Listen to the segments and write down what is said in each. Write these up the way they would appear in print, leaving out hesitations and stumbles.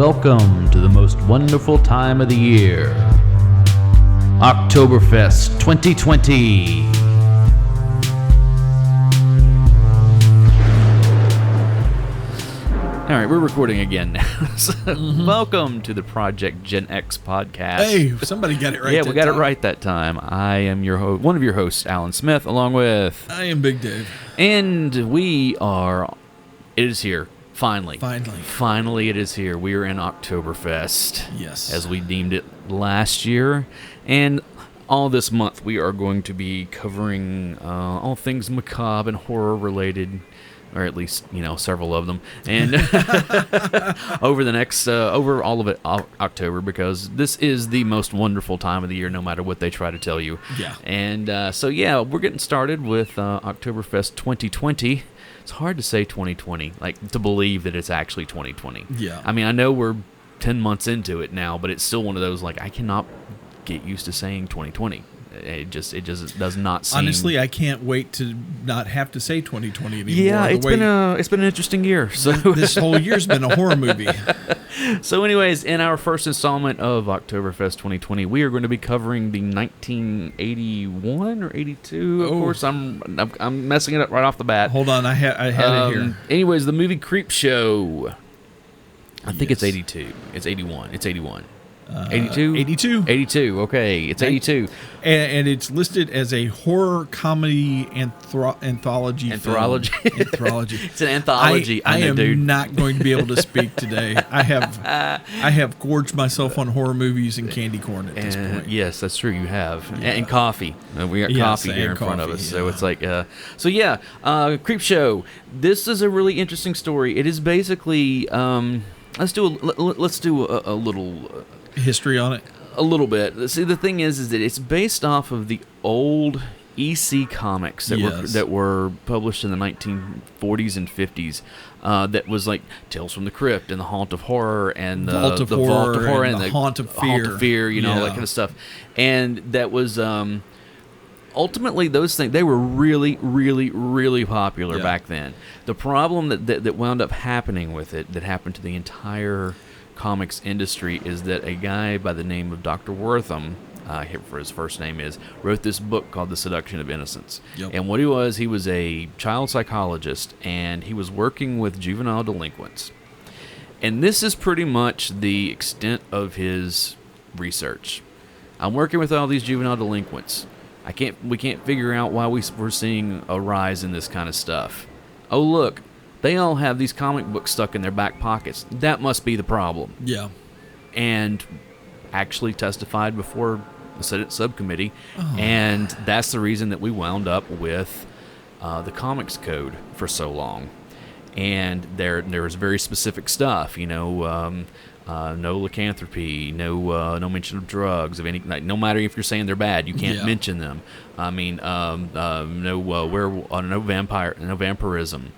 welcome to the most wonderful time of the year, Oktoberfest 2020. All right, we're recording again now. Welcome to the Project Gen X podcast. Hey, somebody got it right. Yeah, we got it right that time. I am your one of your hosts, Alan Smith, along with... I am Big Dave. And we are... It is here. Finally, it is here. We are in Oktoberfest. Yes. As we deemed it last year. And all this month, we are going to be covering all things macabre and horror related, or at least, several of them. And over the next, over all of it, October, because this is the most wonderful time of the year, no matter what they try to tell you. Yeah. And we're getting started with Oktoberfest 2020. It's hard to say 2020, to believe that it's actually 2020. Yeah. I mean, I know we're 10 months into it now, but it's still one of those, I cannot get used to saying 2020. It just does not seem... Honestly, I can't wait to not have to say 2020 anymore. Yeah, it's been an interesting year. So this whole year's been a horror movie. So anyways, in our first installment of Oktoberfest 2020, we are going to be covering the 1981 or 82. Of course, I'm messing it up right off the bat. Hold on, I had it here. Anyways, the movie Creepshow. I think it's 82. It's 81. It's 81. 82? 82. 82, okay. It's 82. And it's listed as a horror comedy anthology. Anthology? Anthology. It's an anthology. I am dude. not going to be able to speak today. I have gorged myself on horror movies and candy corn at this point. Yes, that's true. You have. Yeah. And coffee. We got coffee here in front of us. Yeah. So it's Creepshow. This is a really interesting story. It is basically... Let's do a little... history on it? A little bit. See, the thing is that it's based off of the old EC comics that were published in the 1940s and 50s. That was like Tales from the Crypt and the Haunt of Horror and the Vault of Horror and the Haunt of Fear. That kind of stuff. And that was... ultimately, those things, they were really, really, really popular back then. The problem that wound up happening with it, that happened to the entire comics industry, is that a guy by the name of Dr. Wortham, for his first name wrote this book called The Seduction of Innocence. Yep. And what he was a child psychologist, and he was working with juvenile delinquents. And this is pretty much the extent of his research. I'm working with all these juvenile delinquents. We can't figure out why we're seeing a rise in this kind of stuff. Oh, look, they all have these comic books stuck in their back pockets. That must be the problem. Yeah. And actually testified before the Senate subcommittee, and that's the reason that we wound up with the Comics Code for so long. And there was very specific stuff, no lycanthropy, no mention of drugs of any. No matter if you're saying they're bad, you can't mention them. I mean, no vampirism.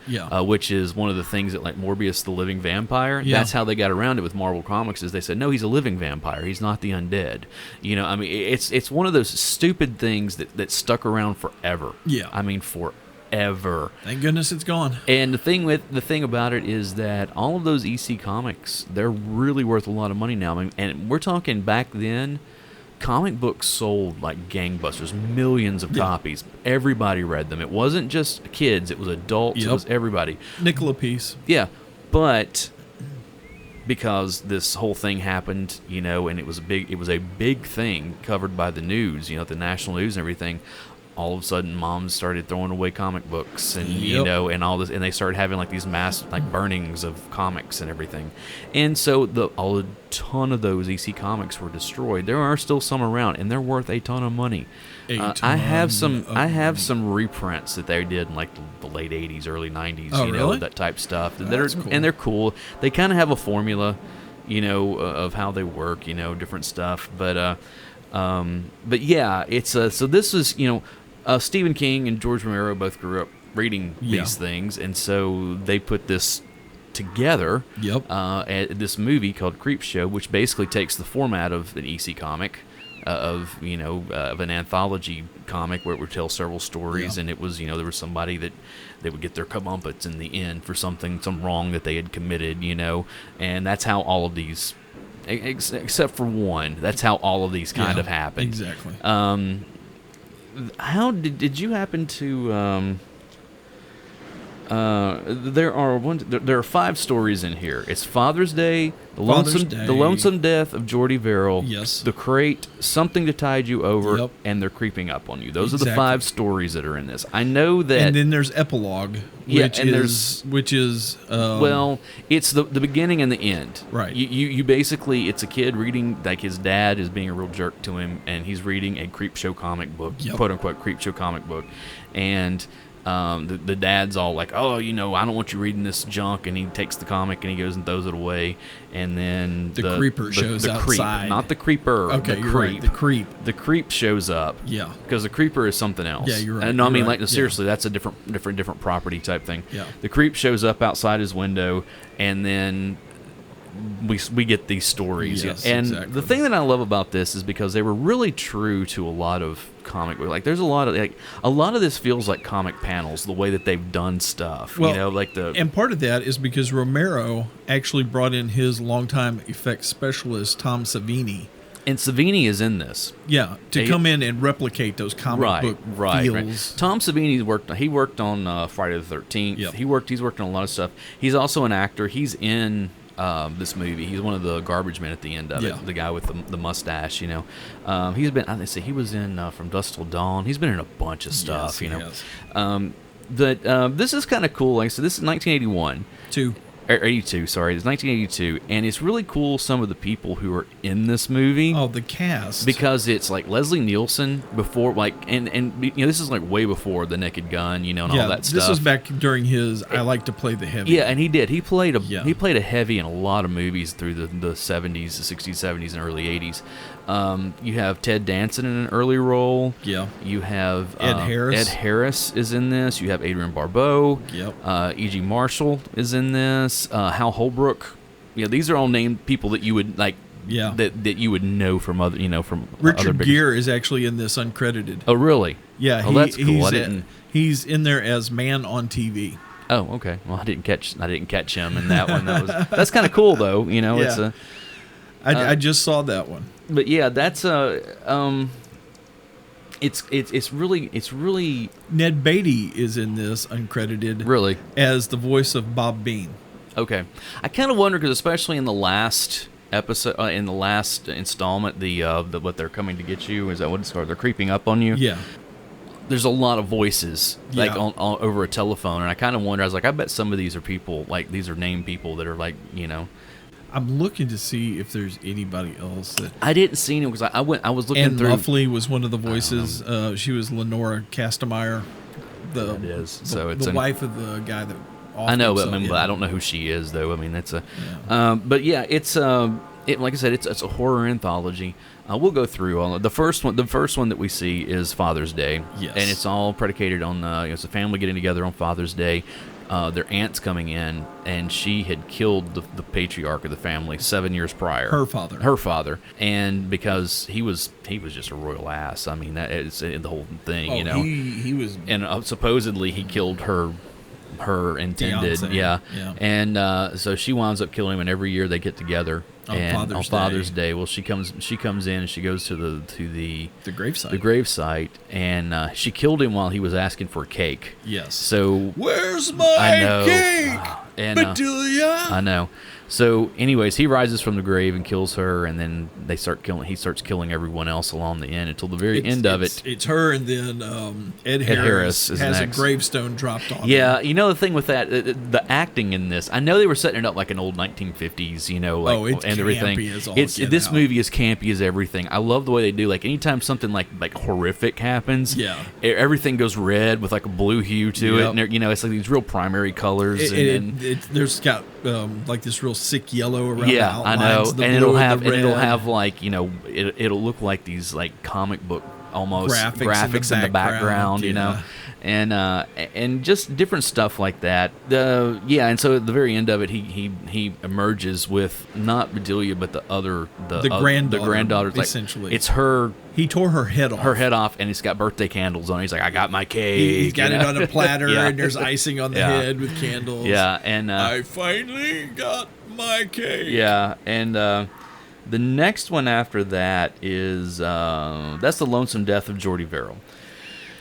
Which is one of the things that, like Morbius, the living vampire. Yeah. That's how they got around it with Marvel Comics. Is they said, no, he's a living vampire. He's not the undead. I mean, it's one of those stupid things that stuck around forever. Yeah. I mean, forever. Thank goodness it's gone. And the thing about it is that all of those EC comics, they're really worth a lot of money now. I mean, and we're talking back then, comic books sold like gangbusters, millions of copies. Everybody read them. It wasn't just kids; it was adults. It was everybody. Nickel a piece. Yeah, but because this whole thing happened, and it was a big thing covered by the news, the national news and everything. All of a sudden, moms started throwing away comic books, and and all this, and they started having like these mass burnings of comics and everything, and so a ton of those EC comics were destroyed. There are still some around, and they're worth a ton of money. I have some reprints that they did in like the late '80s, early '90s, really? That type stuff. Cool. And they're cool. They kind of have a formula, of how they work, different stuff, but yeah, it's so this is Stephen King and George Romero both grew up reading these things, and so they put this together. This movie called Creepshow, which basically takes the format of an EC comic, of an anthology comic where it would tell several stories, and it was there was somebody that they would get their comeuppance in the end for some wrong that they had committed, and that's how all of these, except for one, that's how all of these kind of happened. Exactly. How did you happen to? There are 5 stories in here. It's Father's Day, the lonesome death of Jordy Verrill, yes, The Crate, Something to Tide You Over, yep, and They're Creeping Up on You. Those are the 5 stories that are in this. I know that, and then there's epilogue, which is well, it's the beginning and the end. Right. You basically, it's a kid reading, like his dad is being a real jerk to him, and he's reading a Creepshow comic book, quote unquote Creepshow comic book, and the dad's all like, oh, I don't want you reading this junk, and he takes the comic and he goes and throws it away, and then the creeper shows outside. Creep, not the creeper. Okay, the you're creep. right. The creep. The creep shows up. Yeah. Because the creeper is something else. Yeah, you're right. No, I mean, right. like, seriously, that's a different property type thing. Yeah. The creep shows up outside his window, and then we get these stories. Yes, and exactly. The thing that I love about this is because they were really true to a lot of comic book. Like, there's a lot of this feels like comic panels, the way that they've done stuff. Well, and part of that is because Romero actually brought in his longtime effects specialist Tom Savini. And Savini is in this. Yeah, to come in and replicate those comic book feels. Right. Tom Savini worked on Friday the 13th. Yep. He's worked on a lot of stuff. He's also an actor. He's in this movie. He's one of the garbage men at the end of it. The guy with the mustache. He's been. He was in From Dusk Till Dawn. He's been in a bunch of stuff. Yes, This is kind of cool. Like I said, this is 1981. 82, sorry. It's 1982, and it's really cool some of the people who are in this movie. Oh, the cast. Because it's like Leslie Nielsen before, and this is like way before The Naked Gun, and all that stuff. This was back during his I Like to Play the Heavy. Yeah, and he did. He played a heavy in a lot of movies through the 70s, the 60s, 70s, and early 80s. You have Ted Danson in an early role. Yeah. You have Ed Harris. Ed Harris is in this. You have Adrian Barbeau. Yep. E.G. Marshall is in this. Hal Holbrook. These are all named people that you would like. Yeah. That you would know from other, from Richard other Gere is actually in this uncredited. Oh, really? Yeah. That's cool. He's in there as Man on TV. Oh, okay. Well, I didn't catch him in that one. That's kind of cool though. Yeah. I just saw that one. But yeah, that's it's really Ned Beatty is in this uncredited. Really? As the voice of Bob Bean. Okay. I kind of wonder because especially in the last episode, in the last installment, the what they're coming to get you, is that what it's called? They're creeping up on you. Yeah. There's a lot of voices like on over a telephone, and I kind of wonder. I was like, I bet some of these are people these are named people that are like. I'm looking to see if there's anybody else that I didn't see him because I was looking Anne through. Muffley was one of the voices. She was Lenora Castemeyer, the wife of the guy that. I know, but I don't know who she is though. I mean, that's but yeah, it's like I said, it's a horror anthology. We'll go through all the first one. The first one that we see is Father's Day, yes, and it's all predicated on it's a family getting together on Father's Day. Their aunt's coming in, and she had killed the patriarch of the family 7 years prior. Her father, and because he was just a royal ass. I mean, that is the whole thing. He was, and supposedly he killed her intended, yeah. And so she winds up killing him, and every year they get together on Father's Day. Well, she comes in and she goes to the gravesite, and she killed him while he was asking for a cake. Yes. So where's my cake, and Bedelia? I know. So, anyways, he rises from the grave and kills her, and then he starts killing everyone else along the end until the very end of it. It's her, and then Ed Harris has next. A gravestone dropped on him. Yeah, the thing with that, the acting in this, I know they were setting it up like an old 1950s, it's and everything. Campy as all this movie is campy as everything. I love the way they do. Like anytime something like horrific happens, everything goes red with like a blue hue to it, and it's like these real primary colors. There's got like this real sick yellow around the outlines. I know, and it'll have like it'll look like these like comic book almost graphics in the background, and just different stuff like that. And so at the very end of it, he emerges with not Bedelia, but the granddaughter. Like, essentially. it's her. He tore her head off. And it's got birthday candles on it. He's like, I got my cake. He's got it on a platter, Yeah. and there's icing on the head with candles. Yeah, and I finally got my cake. Yeah, and the next one after that is that's The Lonesome Death of Jordy Verrill.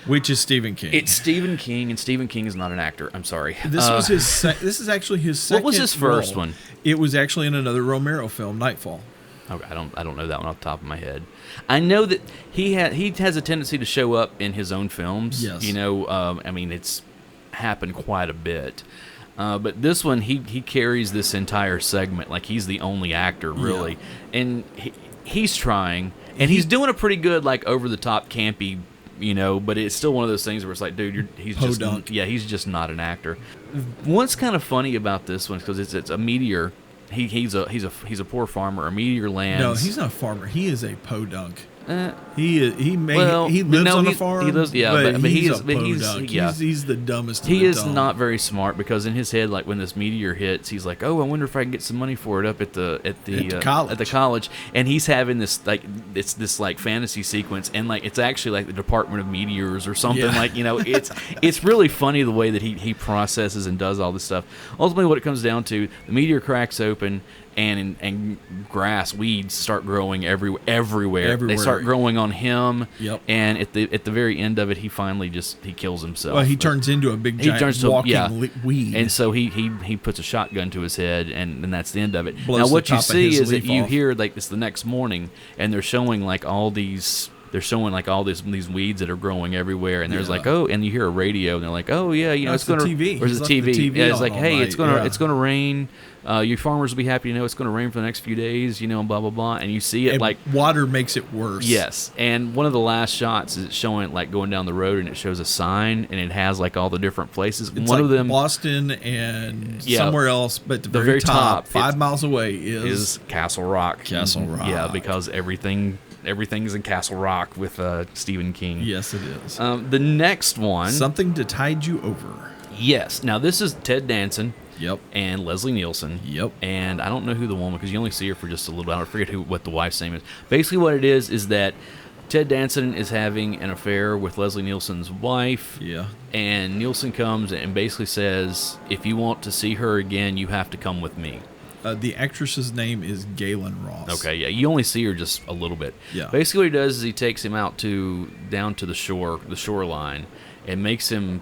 Which is Stephen King. It's Stephen King, and Stephen King is not an actor. I'm sorry. This was his. This is actually his second. What was his first one? It was actually in another Romero film, Nightfall. Okay, I don't know that one off the top of my head. I know that he has a tendency to show up in his own films. Yes. You know, I mean, it's happened quite a bit. But this one, he carries this entire segment like he's the only actor, really. Yeah. And he's trying, and he's doing a pretty good, like, over-the-top campy, you know, but it's still one of those things where it's like, dude, he's just not an actor. What's kind of funny about this one, because it's a meteor. He's a poor farmer. A meteor lands. No, he's not a farmer. He is a podunk. He lives on a farm. He lives, yeah, but he's a podunk. He's the dumbest. He is not very smart, because in his head, like, when this meteor hits, he's like, oh, I wonder if I can get some money for it up at the college, and he's having this like fantasy sequence, and like it's actually like the Department of Meteors or something. Yeah. Like, you know, it's really funny the way that he processes and does all this stuff. Ultimately, what it comes down to, the meteor cracks open. And weeds start growing everywhere. They start growing on him. Yep. And at the very end of it, he finally he kills himself. Well, he turns into a big giant walking weed. And so he puts a shotgun to his head, and that's the end of it. Blows now what the you top of see his is that leaf you off. hear, like, it's the next morning, and they're showing like all these. They're showing like all these weeds that are growing everywhere, and there's like, oh, and you hear a radio, and they're like, oh yeah, you know, it's gonna. TV. Where's the TV? Yeah, it's like, hey, night. it's gonna rain. Your farmers will be happy to know it's going to rain for the next few days, you know, and blah blah blah. And you see it, and like, water makes it worse. Yes, and one of the last shots is showing like going down the road, and it shows a sign, and it has like all the different places. It's one like of them, Boston and somewhere else, but the very top, 5 miles away, is Castle Rock. Castle Rock. Yeah, because everything's in Castle Rock with Stephen King. Yes, it is. The next one, Something to Tide You Over. Yes. Now this is Ted Danson. Yep. And Leslie Nielsen. Yep. And I don't know who the woman, because you only see her for just a little bit. I forget what the wife's name is. Basically what it is that Ted Danson is having an affair with Leslie Nielsen's wife. Yeah. And Nielsen comes and basically says, if you want to see her again, you have to come with me. The actress's name is Galen Ross. Okay, yeah. You only see her just a little bit. Yeah. Basically what he does is he takes him down to the shoreline, and makes him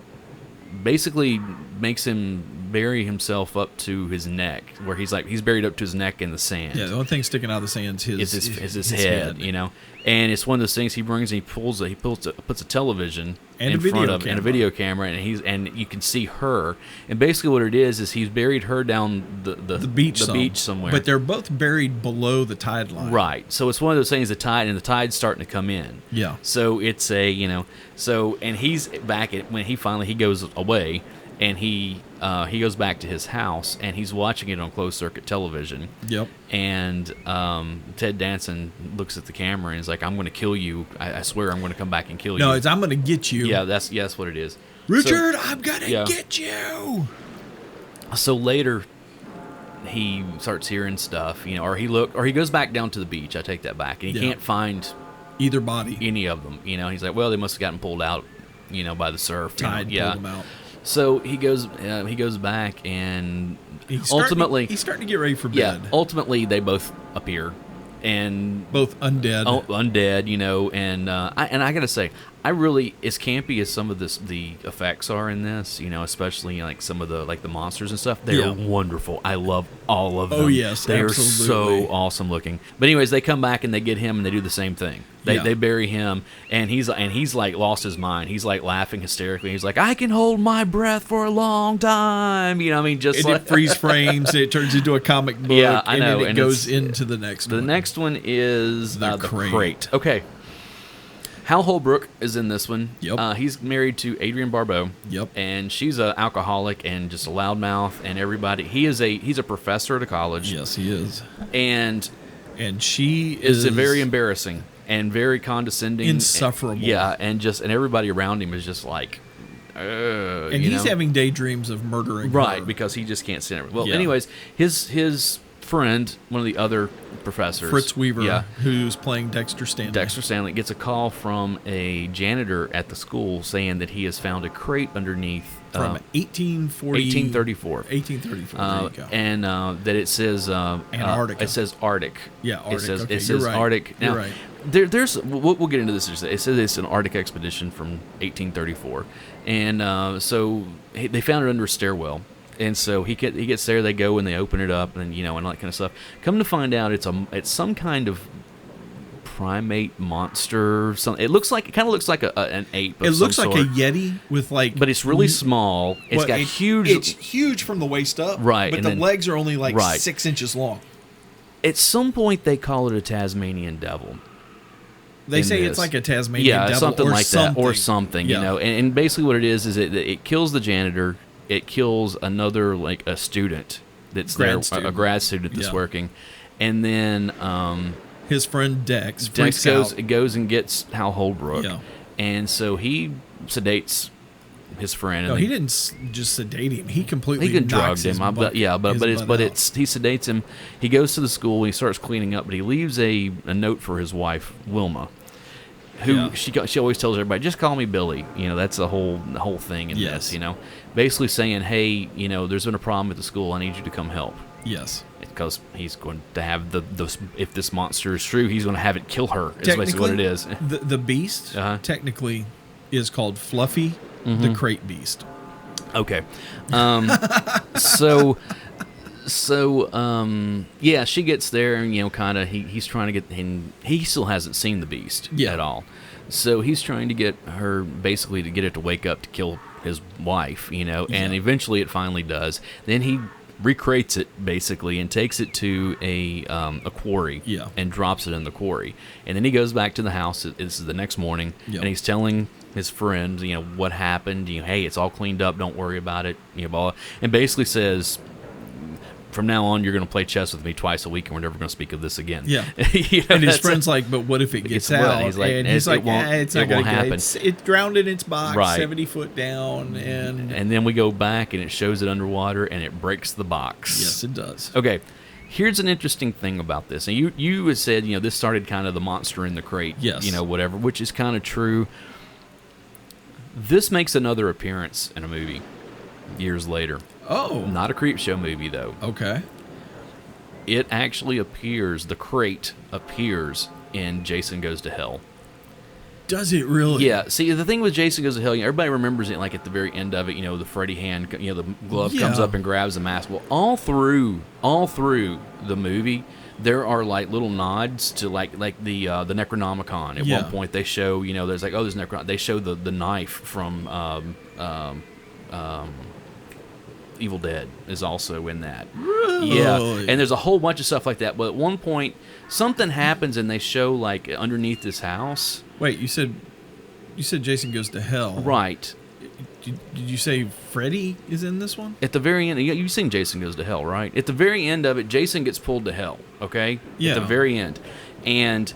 bury himself up to his neck, where he's buried up to his neck in the sand. Yeah, the only thing sticking out of the sand is his head, you know. And it's one of those things he brings, and he puts a television and in front of, and a video camera, and you can see her. And basically what it is he's buried her down the beach somewhere. But they're both buried below the tide line. Right. So it's one of those things, the tide's starting to come in. Yeah. So it's and he's back when he goes away, and he goes back to his house, and he's watching it on closed circuit television. Yep. And Ted Danson looks at the camera and is like, I'm going to kill you. I swear I'm going to come back and kill you. No, it's I'm going to get you. Yeah, that's what it is. Richard, I'm going to get you. So later, he starts hearing stuff, you know, or he goes back down to the beach. I take that back. And he can't find either body. Any of them. You know, he's like, well, they must have gotten pulled out, you know, by the surf. Tide pulled them out. So he goes back, and he's starting to get ready for bed. Yeah, ultimately they both appear, and both undead. Undead, you know, and I gotta say, I really, as campy as some of the effects are in this, you know, especially like some of the monsters and stuff, they are wonderful. I love all of them. Oh yes, they absolutely. are so awesome looking. But anyways, they come back and they get him, and they do the same thing. They bury him, and he's like lost his mind. He's like laughing hysterically. He's like, I can hold my breath for a long time. You know, I mean, just and it freeze frames. It turns into a comic book. Yeah, I know. And then it goes into the next one. The next one is the Crate. Okay. Hal Holbrook is in this one. Yep. He's married to Adrienne Barbeau. Yep. And she's an alcoholic and just a loudmouth, and everybody. He's a professor at a college. Yes, he is. And she is very embarrassing and very condescending, insufferable. And everybody around him is just like, and he's having daydreams of murdering right her. because he just can't stand it. Well, Yeah. anyways, his friend, one of the other professors, Fritz Weaver, who's playing Dexter Stanley. Dexter Stanley gets a call from a janitor at the school saying that he has found a crate underneath from 1834. 1834. There you go. And that it says Antarctica. It says Arctic. Yeah, Arctic. It says right. Arctic. Now, You're right. there's we'll get into this. It says it's an Arctic expedition from 1834, and so they found it under a stairwell. And so he gets there. They go and they open it up, and and all that kind of stuff. Come to find out, it's some kind of primate monster. It kind of looks like an ape. It looks like a Yeti with but it's really small. It's got huge. It's huge from the waist up, right? But and the then, legs are only 6 inches long. At some point, they call it a Tasmanian devil. They say it's like a Tasmanian devil, something or like something. that, or something. And basically what it is it kills the janitor. It kills another a student that's a grad student that's working, and then his friend Dex goes and gets Hal Holbrook, and so he sedates his friend. No, he didn't just sedate him. He completely drugged him. But he sedates him. He goes to the school. He starts cleaning up, but he leaves a note for his wife Wilma. Who she always tells everybody, just call me Billy. That's the whole thing in this. Basically saying, hey, there's been a problem at the school. I need you to come help. Yes, because he's going to have if this monster is true, he's going to have it kill her. Is basically what it is. The beast technically is called Fluffy, the crate beast. Okay, she gets there and kind of he's trying to get him. He still hasn't seen the beast at all, so he's trying to get her basically to get it to wake up to kill his wife, and eventually it finally does. Then he recreates it basically and takes it to a quarry and drops it in the quarry, and then he goes back to the house. This is the next morning, and he's telling his friend what happened. Hey, it's all cleaned up, don't worry about it, and basically says, from now on, you're going to play chess with me twice a week, and we're never going to speak of this again. Yeah. And his friend's like, but what if it gets out? He's like, it's not going to happen. It's drowned in its box, 70 foot down. And then we go back, and it shows it underwater, and it breaks the box. Yes, it does. Okay. Here's an interesting thing about this. And you had said, this started kind of the monster in the crate. Yes. Whatever, which is kind of true. This makes another appearance in a movie years later. Oh. Not a Creepshow movie, though. Okay. It actually appears, the crate appears in Jason Goes to Hell. Does it really? Yeah. See, the thing with Jason Goes to Hell, everybody remembers it at the very end of it, the Freddy hand, the glove comes up and grabs the mask. Well, all through the movie, there are little nods to the Necronomicon. At one point, they show, there's there's Necronomicon. They show the knife from Evil Dead is also in that. Really? Yeah, and there's a whole bunch of stuff like that. But at one point, something happens, and they show underneath this house. Wait, you said Jason Goes to Hell, right? Did you say Freddy is in this one? At the very end, you've seen Jason Goes to Hell, right? At the very end of it, Jason gets pulled to hell. Okay. Yeah. At the very end, and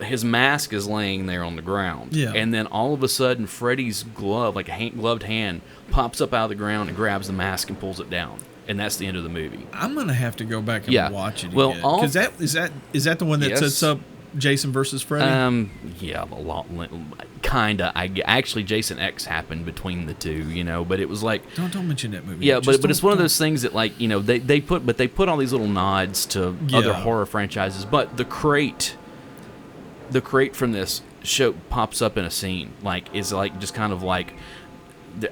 his mask is laying there on the ground. Yeah. And then all of a sudden, Freddy's glove, gloved hand, pops up out of the ground and grabs the mask and pulls it down. And that's the end of the movie. I'm gonna have to go back and watch it again. Well, because is that the one that sets up Jason versus Freddy? Yeah, a lot, kinda. Actually, Jason X happened between the two, but it was don't mention that movie. Yeah, but it's one of those things that they put all these little nods to other horror franchises, but the crate from this show pops up in a scene, is just kind of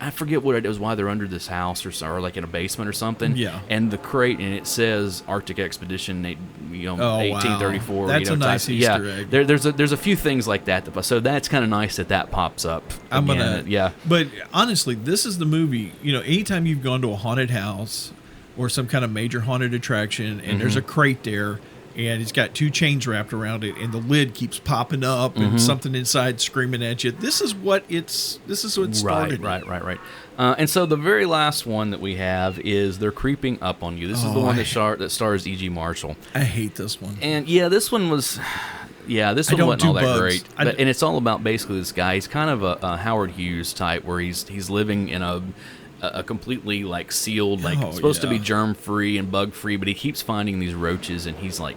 I forget what it was, why they're under this house or in a basement or something. Yeah. And the crate, and it says Arctic Expedition, 1834. Wow. That's a nice Easter egg. There's a few things like that. So that's kind of nice that pops up. But honestly, this is the movie. Anytime you've gone to a haunted house or some kind of major haunted attraction, and there's a crate there, and it's got two chains wrapped around it, and the lid keeps popping up, and something inside screaming at you. This is what started. Right. And so the very last one that we have is They're Creeping Up on You. This is the one that stars E.G. Marshall. I hate this one. And this one was. Yeah, this I one don't wasn't do all that bugs. great. I And it's all about basically this guy. He's kind of a Howard Hughes type, where he's living in a completely like sealed, like supposed to be germ free and bug free, but he keeps finding these roaches, and he's like,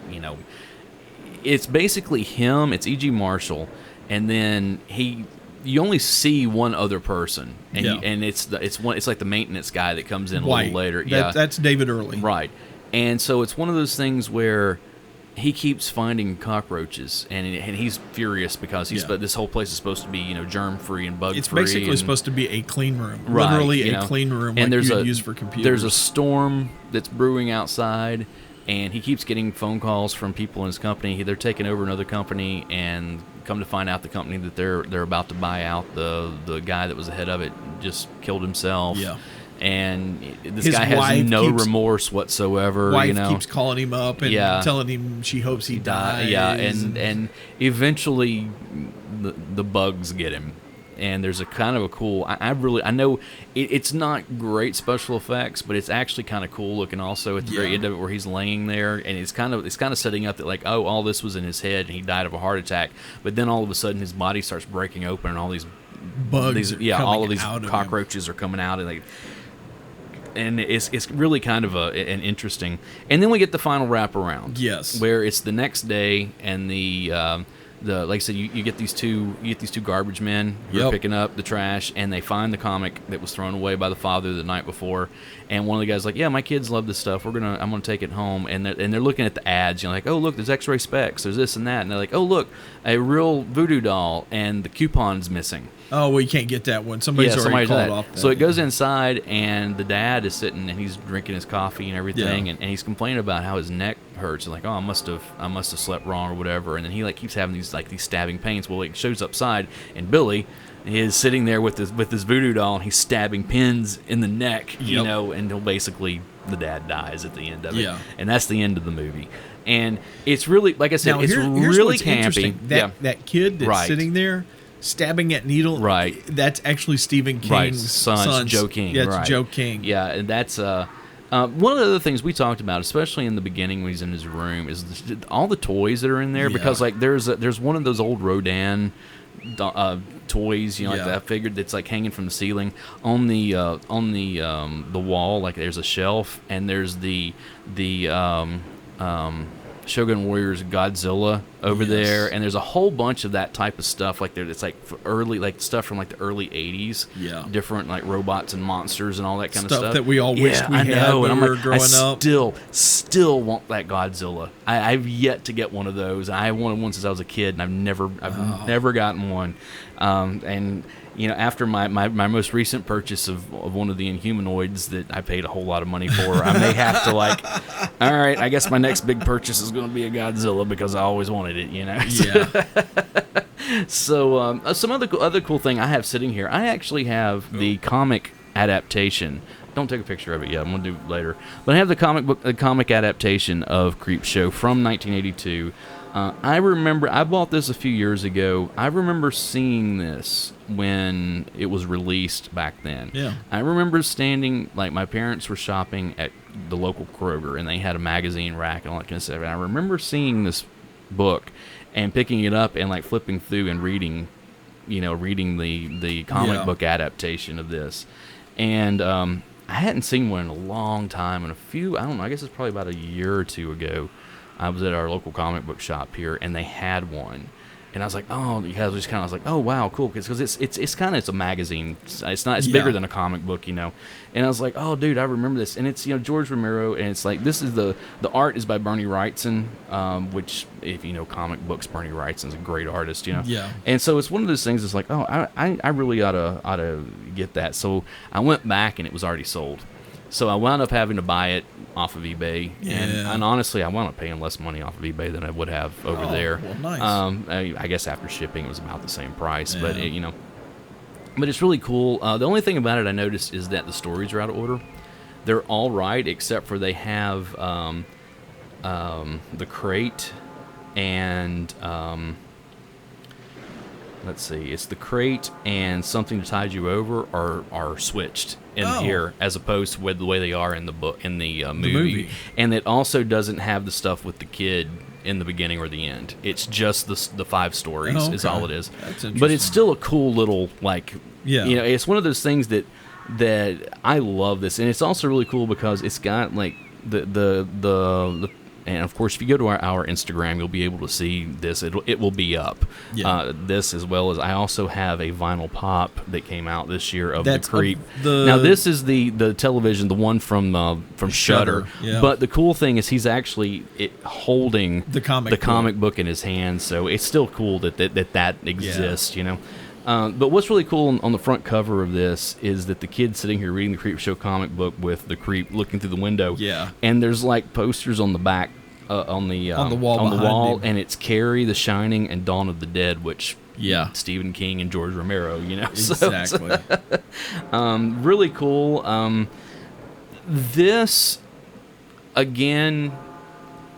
it's basically him. It's E.G. Marshall, and then you only see one other person, and it's like the maintenance guy that comes in a little later. That's David Early, right? And so it's one of those things where he keeps finding cockroaches, and he's furious because but this whole place is supposed to be germ free and bug free. It's basically supposed to be a clean room, right, literally a clean room, and like you'd use for computers. There's a storm that's brewing outside, and he keeps getting phone calls from people in his company. They're taking over another company, and come to find out the company that they're about to buy out, the guy that was the head of it just killed himself. Yeah. And this His guy has wife no remorse whatsoever. Wife keeps calling him up and telling him she hopes he dies. Yeah, and eventually the bugs get him. And there's a kind of a cool. I know it's not great special effects, but it's actually kind of cool looking. Also at the very end of it, where he's laying there, and it's kind of setting up that like, oh, all this was in his head, and he died of a heart attack. But then all of a sudden, his body starts breaking open, and all these bugs, all of these cockroaches are coming out, and it's really kind of an interesting. And then we get the final wraparound. Yes, where it's the next day, and the like I said, you get these two garbage men who are picking up the trash, and they find the comic that was thrown away by the father the night before. And one of the guys like, yeah, my kids love this stuff. I'm gonna take it home. And they're looking at the ads, like, oh look, there's X-ray specs, there's this and that, and they're like, oh look, a real voodoo doll, and the coupon's missing. Oh, well, you can't get that one. Somebody's already called off that. So it goes inside, and the dad is sitting, and he's drinking his coffee and everything, and he's complaining about how his neck hurts. And like, oh, I must have slept wrong or whatever. And then he like keeps having these stabbing pains. Well, it shows upside, and Billy is sitting there with this voodoo doll, and he's stabbing pins in the neck, and he'll basically, the dad dies at the end of it. Yeah. And that's the end of the movie. And it's really, like I said, here's really campy. That kid that's sitting there stabbing at needle, right? That's actually Stephen King's son, Joe King. Yeah, it's right. Joe King. Yeah, and that's one of the other things we talked about, especially in the beginning when he's in his room, is all the toys that are in there. Because like there's one of those old Rodin toys, like that figure that's like hanging from the ceiling on the wall. Like there's a shelf, and there's the Shogun Warriors Godzilla over there, and there's a whole bunch of that type of stuff. Like it's like early, like stuff from like the early '80s. Yeah, different like robots and monsters and all that kind of stuff that we all wished we had when we were growing up. Still want that Godzilla. I've yet to get one of those. I wanted one since I was a kid, and I've never gotten one. And after my most recent purchase of one of the Inhumanoids that I paid a whole lot of money for, I may have to all right, I guess my next big purchase is going to be a Godzilla because I always wanted it, Yeah. So some other cool thing I have sitting here, I actually have the comic adaptation. Don't take a picture of it yet. I'm going to do it later. But I have the comic adaptation of Creepshow from 1982. I remember I bought this a few years ago. I remember seeing this when it was released back then. Yeah. I remember standing, like my parents were shopping at the local Kroger, and they had a magazine rack and all that kind of stuff. And I remember seeing this book and picking it up and like flipping through and reading the comic book adaptation of this. And I hadn't seen one in a long time. And I guess it's probably about a year or two ago. I was at our local comic book shop here, and they had one, and I was like, oh, because I was kind of like, oh wow, cool, because it's a magazine. It's bigger than a comic book, And I was like, oh dude, I remember this, and it's George Romero, and it's like this is the art is by Bernie Wrightson, which if you know comic books, Bernie Wrightson's a great artist, Yeah. And so it's one of those things. It's like, oh, I really ought to get that. So I went back, and it was already sold. So I wound up having to buy it off of eBay, and honestly, I wound up paying less money off of eBay than I would have over there. Well, nice. I guess after shipping, it was about the same price, but but it's really cool. The only thing about it I noticed is that the stories are out of order. They're all right, except for they have the crate and let's see, it's the crate and something to tide you over are switched in here, as opposed to the way they are in the book, in the movie. And it also doesn't have the stuff with the kid in the beginning or the end. It's just the 5 stories is all it is. That's interesting. But it's still a cool little, like, Yeah. you know, it's one of those things that I love this, and it's also really cool because it's got like the and of course if you go to our Instagram you'll be able to see this. It will be up. Yeah. This, as well as I also have a vinyl pop that came out this year of That's the Creep. the- Now this is the television, the one from Shudder. Yeah. But the cool thing is he's actually holding The comic book in his hand, so it's still cool that exists. You know. But what's really cool on the front cover of this is that the kid's sitting here reading the Creepshow comic book with the creep looking through the window. Yeah. And there's like posters on the back, on the wall, him. and it's Carrie, The Shining, and Dawn of the Dead, which Yeah. Stephen King and George Romero, you know. Exactly. Really cool. This, again,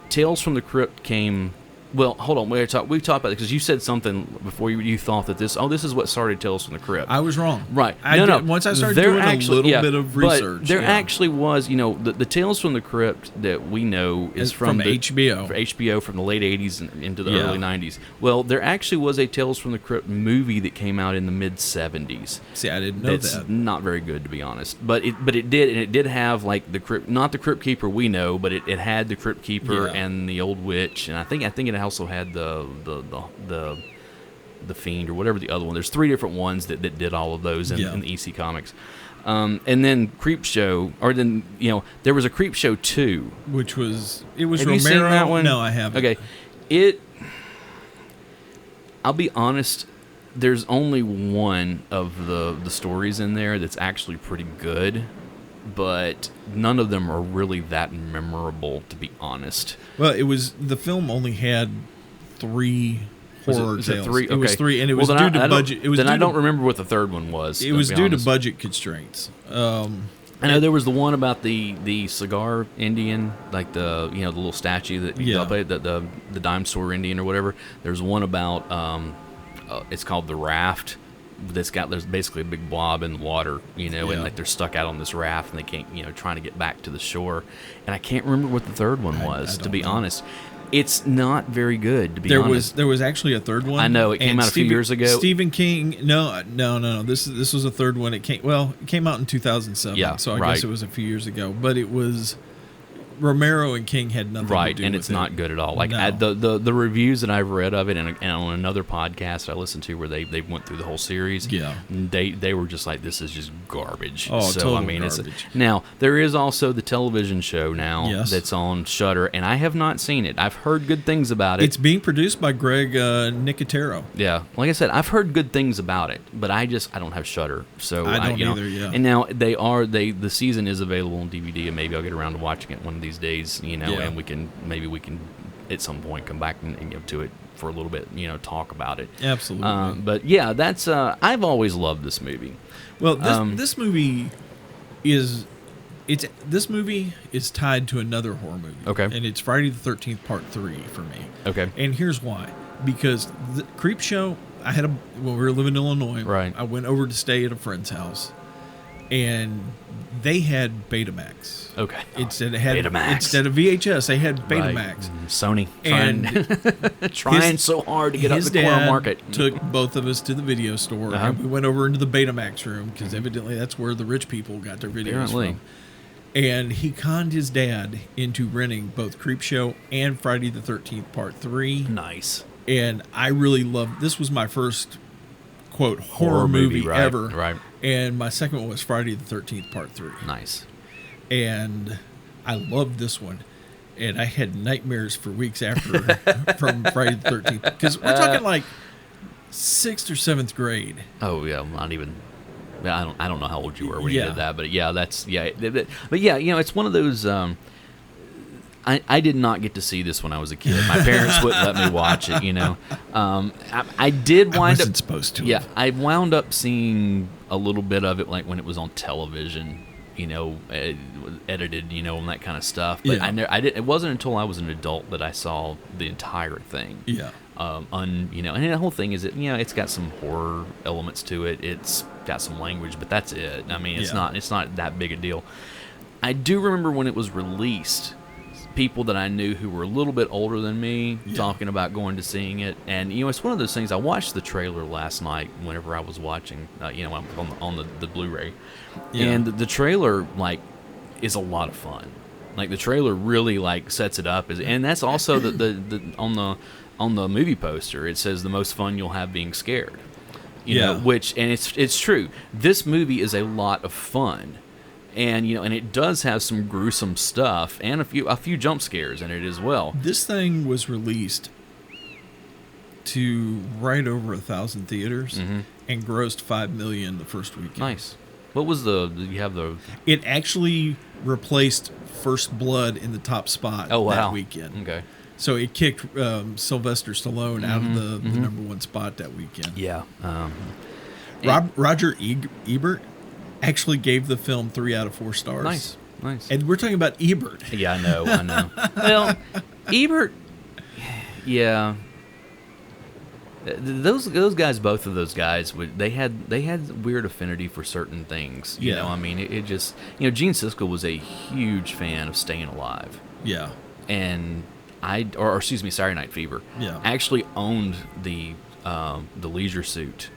Tales from the Crypt came... Well, hold on. We've talked about it because you said something before you thought that this is what started Tales from the Crypt. I was wrong. Right. Once I started doing a little bit of research. But there actually was, you know, the Tales from the Crypt that we know is from HBO. For HBO from the late 80s and into the early 90s. Well, there actually was a Tales from the Crypt movie that came out in the mid 70s. See, I didn't know That's that. not very good, to be honest. But it did have like the Crypt, not the Crypt Keeper we know, but it had the Crypt Keeper and the Old Witch, and I think it also had the Fiend or whatever the other one. There's 3 different ones that did all of those in the EC Comics. And then Creepshow, or then, you know, there was a Creepshow 2. Which was, Have Romero. you seen that one? No, I haven't. Okay. I'll be honest, there's only one of the stories in there that's actually pretty good, but none of them are really that memorable, to be honest. Well, the film only had 3 horror Was it tales. 3? Okay. It was 3, and it was Well, due to budget. I don't remember what the third one was. It was due honest. to budget constraints. I know there was the one about the cigar Indian, like the little statue that the dime store Indian or whatever. There's one about it's called the Raft. There's basically a big blob in the water, and like they're stuck out on this raft and they can't, trying to get back to the shore. And I can't remember what the third one was, to be honest. It's not very good, to be honest. There was actually a third one. I know, it came out a few years ago. Stephen King, no. This was a third one. It came out in 2007. Yeah, so I guess it was a few years ago. But it was Romero and King had nothing to do with it. Right, and it's not good at all. Like No. the reviews that I've read of it, and on another podcast I listened to where they went through the whole series. Yeah. They were just like, this is just garbage. Oh, so total I mean, garbage. Now there is also the television show now Yes. that's on Shudder, and I have not seen it. I've heard good things about it. It's being produced by Greg Nicotero. Yeah, like I said, I've heard good things about it, but I don't have Shudder, so I don't either. Yeah. And now the season is available on DVD, and maybe I'll get around to watching it one of these days. Yeah. And we can at some point come back and get to it for a little bit, talk about it. Absolutely. But yeah, that's I've always loved this movie. Well, this movie is tied to another horror movie. Okay. And it's Friday the 13th Part 3 for me. Okay. And here's why. Because the Creepshow, when we were living in Illinois, Right. I went over to stay at a friend's house, and they had Betamax. Okay. Instead of VHS, they had Betamax. Right. Sony And trying so hard to get up his the corner dad market. took both of us to the video store, Uh-huh. and we went over into the Betamax room because evidently that's where the rich people got their videos Apparently. from. And he conned his dad into renting both Creepshow and Friday the 13th Part 3. Nice. And I really loved. This was my first quote horror movie right, ever. right. And my second one was Friday the 13th Part 3. Nice. And I loved this one. And I had nightmares for weeks after from Friday the 13th. Because we're talking like 6th or 7th grade. Oh yeah, not even. I don't know how old you were when Yeah. you did that, but yeah, But yeah, it's one of those. I did not get to see this when I was a kid. My parents wouldn't let me watch it. I did wind wasn't up supposed to. Yeah, I wound up seeing a little bit of it, like when it was on television. Edited, and that kind of stuff. But Yeah. it wasn't until I was an adult that I saw the entire thing. Yeah. And the whole thing is it's got some horror elements to it. It's got some language, but that's it. I mean, it's not that big a deal. I do remember when it was released, people that I knew who were a little bit older than me talking about going to seeing it. And, it's one of those things. I watched the trailer last night whenever I was watching, on the Blu-ray. Yeah. And the trailer, is a lot of fun. Like, the trailer really, sets it up. And that's also the on the movie poster, it says the most fun you'll have being scared. You know, and it's true. This movie is a lot of fun. And and it does have some gruesome stuff and a few jump scares in it as well. This thing was released to right over 1,000 theaters and grossed $5 million the first weekend. Nice. What was you have the? It actually replaced First Blood in the top spot that weekend. Okay. So it kicked Sylvester Stallone out of the number one spot that weekend. Yeah. Roger Ebert actually gave the film 3 out of 4 stars. Nice. And we're talking about Ebert. Yeah, I know. Well, Ebert, yeah. Those guys, both of those guys, they had weird affinity for certain things. You know, I mean, it just, Gene Siskel was a huge fan of Staying Alive. Yeah. And Saturday Night Fever. Yeah. Actually owned the leisure suit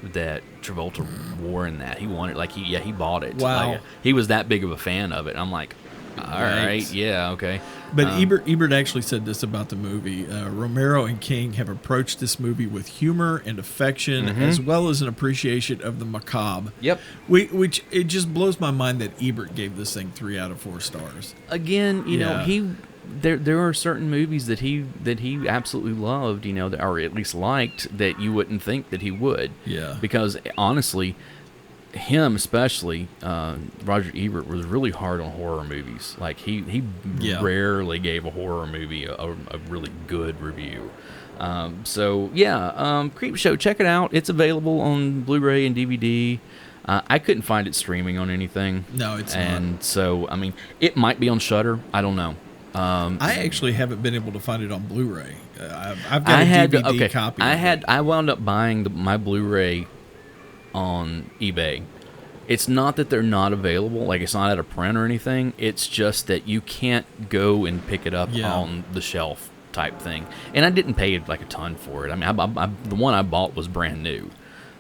that Travolta wore in that. He wanted, he bought it. Wow. He was that big of a fan of it. I'm like, all right, yeah, okay. But Ebert actually said this about the movie. Romero and King have approached this movie with humor and affection, as well as an appreciation of the macabre. Yep. Which it just blows my mind that Ebert gave this thing 3 out of 4 stars. Again, there are certain movies that he absolutely loved, or at least liked, that you wouldn't think that he would. Yeah. Because honestly, him especially, Roger Ebert was really hard on horror movies. Like he rarely gave a horror movie a really good review. Creepshow, check it out. It's available on Blu-ray and DVD. I couldn't find it streaming on anything. No, it's not. And so, I mean, it might be on Shudder. I don't know. I actually haven't been able to find it on Blu-ray. I've got a DVD copy. I wound up buying my Blu-ray on eBay. It's not that they're not available, it's not out of print or anything. It's just that you can't go and pick it up on the shelf type thing. And I didn't pay a ton for it. I mean, the one I bought was brand new.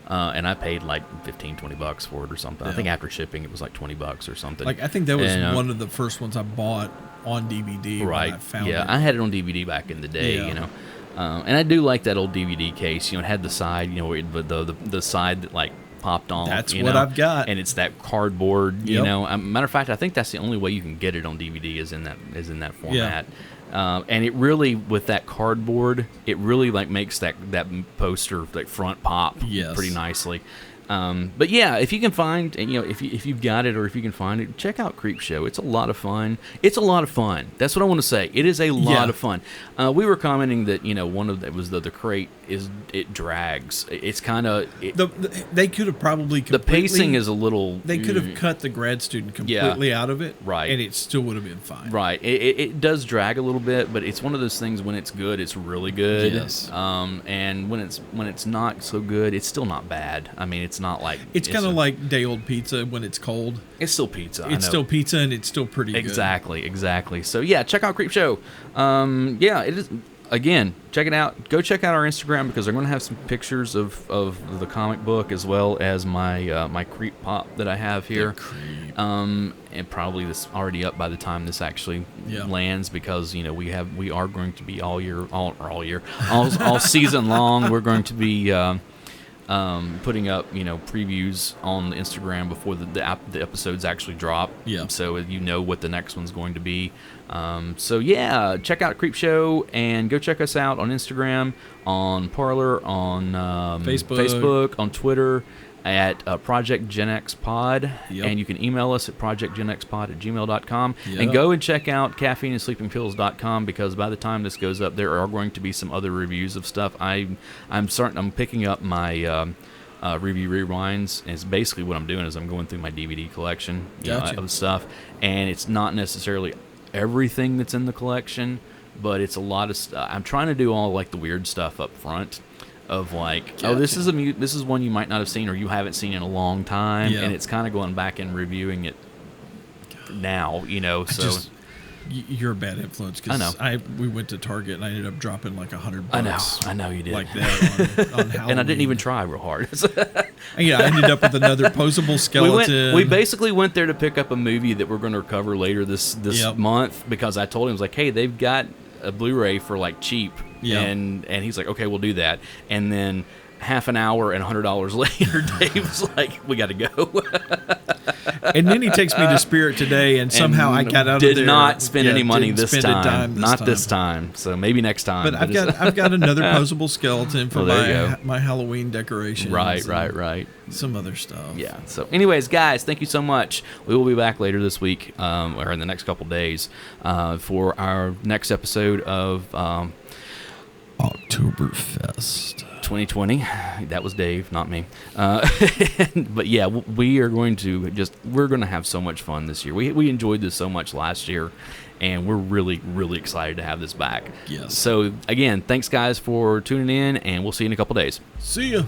And I paid $15-20 for it or something. Yeah. I think after shipping it was $20 or something. I think that was one of the first ones I bought on DVD. Right. When I found it. I had it on DVD back in the day. And I do like that old DVD case. It had the side, the side that popped on. That's what I've got. And it's that cardboard. Matter of fact, I think that's the only way you can get it on DVD is in that format. Yeah. And it really, with that cardboard, it really makes that poster front pop pretty nicely. But yeah, if you can find, and if you've got it or if you can find it, check out Creepshow. It's a lot of fun. It's a lot of fun. That's what I want to say. It is a lot of fun. We were commenting that one of that was the crate it drags. It's kind of they could have probably the pacing is a little. They could have cut the grad student completely out of it, right? And it still would have been fine, right? It does drag a little bit, but it's one of those things when it's good, it's really good. Yes. And when it's not so good, it's still not bad. I mean, it's not it's kind of like day old pizza when it's cold. It's still pizza. It's still pizza, and it's still pretty good. Exactly. So yeah, check out Creepshow. It is. Again, check it out. Go check out our Instagram because I'm going to have some pictures of the comic book as well as my creep pop that I have here. And probably this already up by the time this actually lands because we are going to be all season long. We're going to be putting up previews on Instagram before the episodes actually drop. Yeah. So what the next one's going to be. Check out Creepshow and go check us out on Instagram, on Parler, on Facebook, on Twitter at Project Gen X Pod, and you can email us at projectgenxpod@gmail.com. And go and check out caffeineandsleepingpills.com because by the time this goes up, there are going to be some other reviews of stuff. I'm picking up my review rewinds, and it's basically what I'm doing is I'm going through my DVD collection of stuff, and it's not necessarily everything that's in the collection, but it's a lot of stuff. I'm trying to do all the weird stuff up front of this is one you might not have seen or you haven't seen in a long time, and it's kind of going back and reviewing it now, You're a bad influence I because know. we went to Target and I ended up dropping like $100. I know you did. Like that on Halloween. And I didn't even try real hard. Yeah, I ended up with another posable skeleton. We basically went there to pick up a movie that we're going to cover later this month, because I told him, I was like, hey, they've got a Blu-ray for like cheap. Yeah. And he's like, okay, we'll do that. And then half an hour and $100 later, Dave's like, we got to go. And then he takes me to Spirit today, and somehow I got out of there. Did not spend any money this spend a time. dime Not this time. So maybe next time. But I've got another posable skeleton for my Halloween decorations. Right. Some other stuff. Yeah. So anyways, guys, thank you so much. We will be back later this week, or in the next couple days, for our next episode of Oktoberfest 2020. That was Dave, not me. But yeah, we're going to have so much fun this year. We enjoyed this so much last year, and we're really, really excited to have this back. Yes. So again, thanks guys for tuning in, and we'll see you in a couple days. See ya.